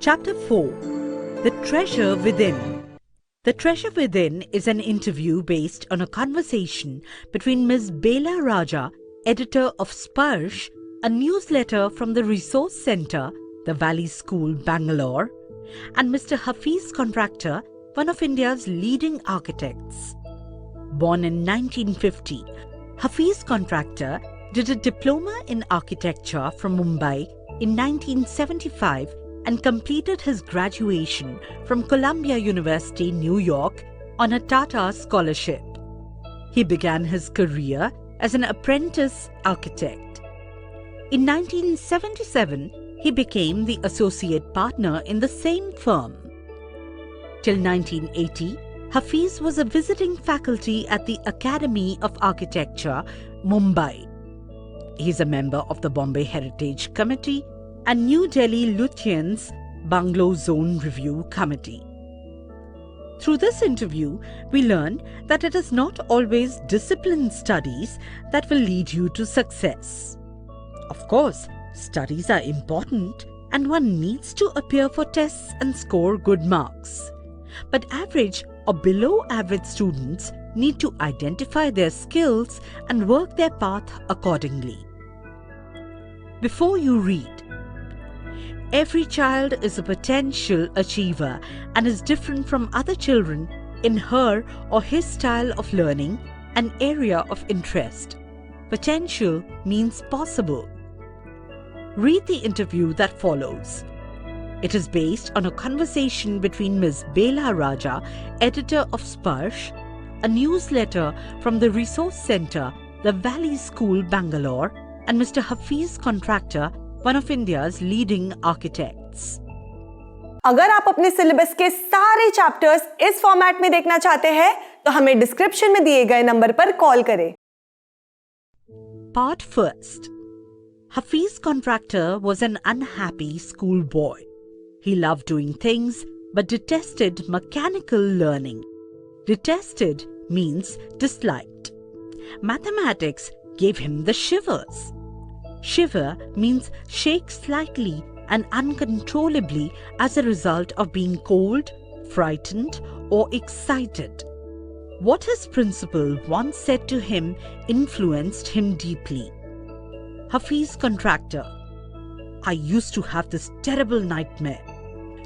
Chapter 4. The Treasure Within. The Treasure Within is an interview based on a conversation between Ms. Bela Raja, editor of Sparsh, a newsletter from the Resource Centre, the Valley School, Bangalore, and Mr. Hafiz Contractor, one of India's leading architects. Born in 1950, Hafiz Contractor did a diploma in architecture from Mumbai in 1975 and completed his graduation from Columbia University, New York, on a Tata scholarship. He began his career as an apprentice architect. In 1977, he became the associate partner in the same firm. Till 1980, Hafiz was a visiting faculty at the Academy of Architecture, Mumbai. He is a member of the Bombay Heritage Committee and New Delhi Lutyens Bungalow Zone Review Committee. Through this interview, we learn that it is not always disciplined studies that will lead you to success. Of course, studies are important and one needs to appear for tests and score good marks. But average or below average students need to identify their skills and work their path accordingly. Before you read, every child is a potential achiever and is different from other children in her or his style of learning and area of interest. Potential means possible. Read the interview that follows. It is based on a conversation between Ms. Bela Raja, editor of Sparsh, a newsletter from the Resource Centre, the Valley School, Bangalore, and Mr. Hafiz Contractor, one of India's leading architects. अगर आप अपने syllabus के सारे chapters इस format में देखना चाहते हैं तो हमें डिस्क्रिप्शन में दिए गए नंबर पर कॉल करें. Part first. Hafiz Contractor was an unhappy schoolboy. He loved doing things but detested mechanical learning. Detested means disliked. Mathematics gave him the shivers. Shiver means shake slightly and uncontrollably as a result of being cold, frightened, or excited. What his principal once said to him influenced him deeply. Hafiz Contractor. I used to have this terrible nightmare.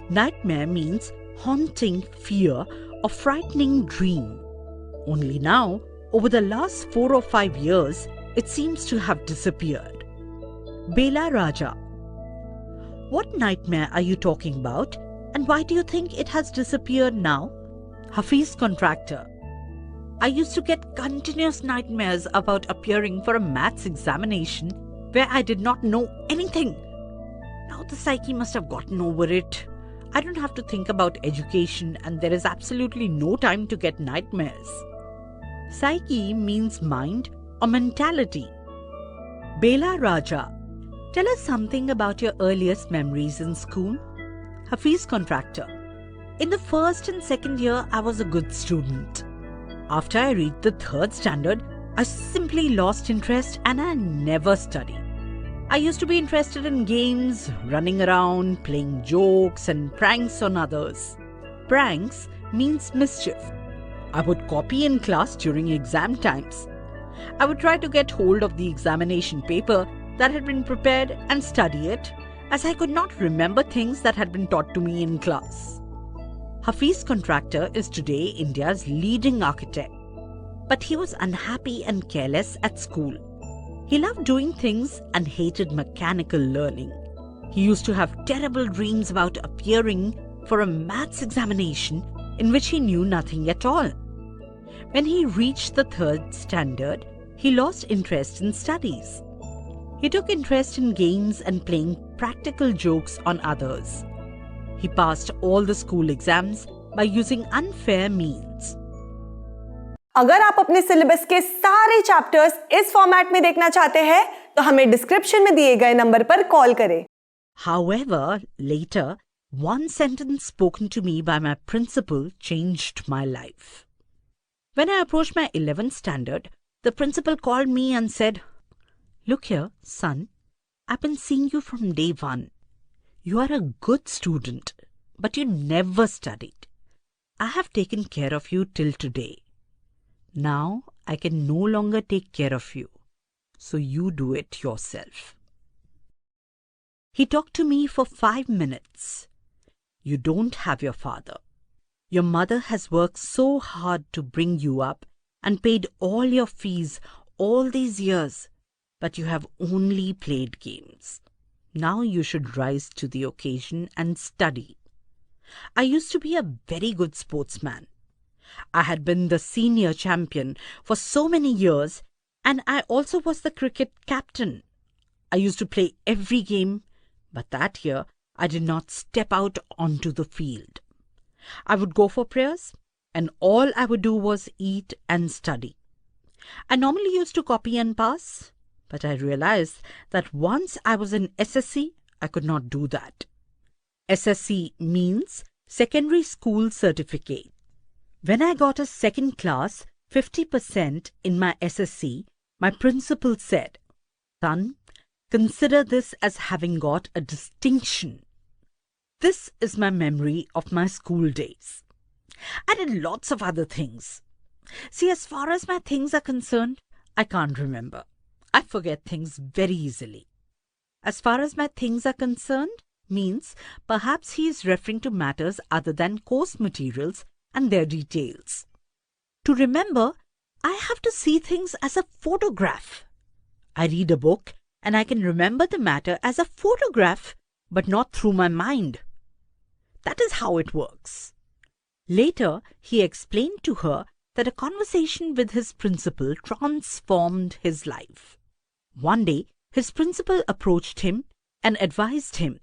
Nightmare means haunting fear or frightening dream. Only now, over the last 4 or 5 years, it seems to have disappeared. Bela Raja. What nightmare are you talking about, and why do you think it has disappeared now? Hafiz Contractor. I used to get continuous nightmares about appearing for a maths examination where I did not know anything. Now the psyche must have gotten over it. I don't have to think about education and there is absolutely no time to get nightmares. Psyche means mind or mentality. Bela Raja. Tell us something about your earliest memories in school. Hafiz Contractor. In the first and second year, I was a good student. After I reached the 3rd standard, I simply lost interest and I never studied. I used to be interested in games, running around, playing jokes and pranks on others. Pranks means mischief. I would copy in class during exam times. I would try to get hold of the examination paper that had been prepared and study it, as I could not remember things that had been taught to me in class. Hafiz Contractor is today India's leading architect. But he was unhappy and careless at school. He loved doing things and hated mechanical learning. He used to have terrible dreams about appearing for a maths examination in which he knew nothing at all. When he reached the 3rd standard, he lost interest in studies. He took interest in games and playing practical jokes on others. He passed all the school exams by using unfair means. अगर आप अपने syllabus के सारे chapters इस format में देखना चाहते हैं तो हमें डिस्क्रिप्शन में दिए गए नंबर पर कॉल करें. However, later, one sentence spoken to me by my principal changed my life. When I approached my 11th standard, the principal called me and said, "Look here, son, I've been seeing you from day one. You are a good student, but you never studied. I have taken care of you till today. Now I can no longer take care of you, so you do it yourself." He talked to me for 5 minutes. "You don't have your father. Your mother has worked so hard to bring you up and paid all your fees all these years, but you have only played games. Now you should rise to the occasion and study." I used to be a very good sportsman. I had been the senior champion for so many years, and I also was the cricket captain. I used to play every game, but that year I did not step out onto the field. I would go for prayers, and all I would do was eat and study. I normally used to copy and pass, but I realized that once I was in SSC, I could not do that. SSC means Secondary School Certificate. When I got a second class, 50% in my SSC, my principal said, "Son, consider this as having got a distinction." This is my memory of my school days. I did lots of other things. See, as far as my things are concerned, I can't remember. I forget things very easily. As far as my things are concerned means perhaps he is referring to matters other than course materials and their details. To remember, I have to see things as a photograph. I read a book and I can remember the matter as a photograph, but not through my mind. That is how it works. Later, he explained to her that a conversation with his principal transformed his life. One day, his principal approached him and advised him.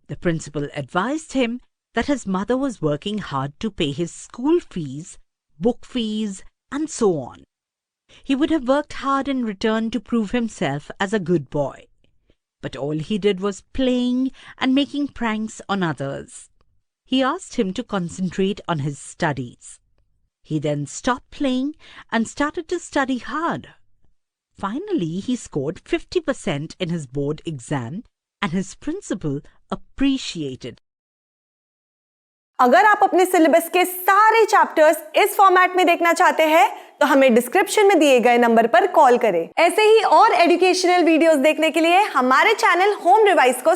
The principal advised him that his mother was working hard to pay his school fees, book fees, and so on. He would have worked hard in return to prove himself as a good boy. But all he did was playing and making pranks on others. He asked him to concentrate on his studies. He then stopped playing and started to study hard. Finally, he scored 50% in his board exam and his principal appreciated. अगर आप अपने syllabus के सारे chapters इस format में देखना चाहते हैं तो हमें डिस्क्रिप्शन में दिए गए नंबर पर कॉल करें। ऐसे ही और एजुकेशनल वीडियोस देखने के लिए हमारे चैनल होम रिवाइज को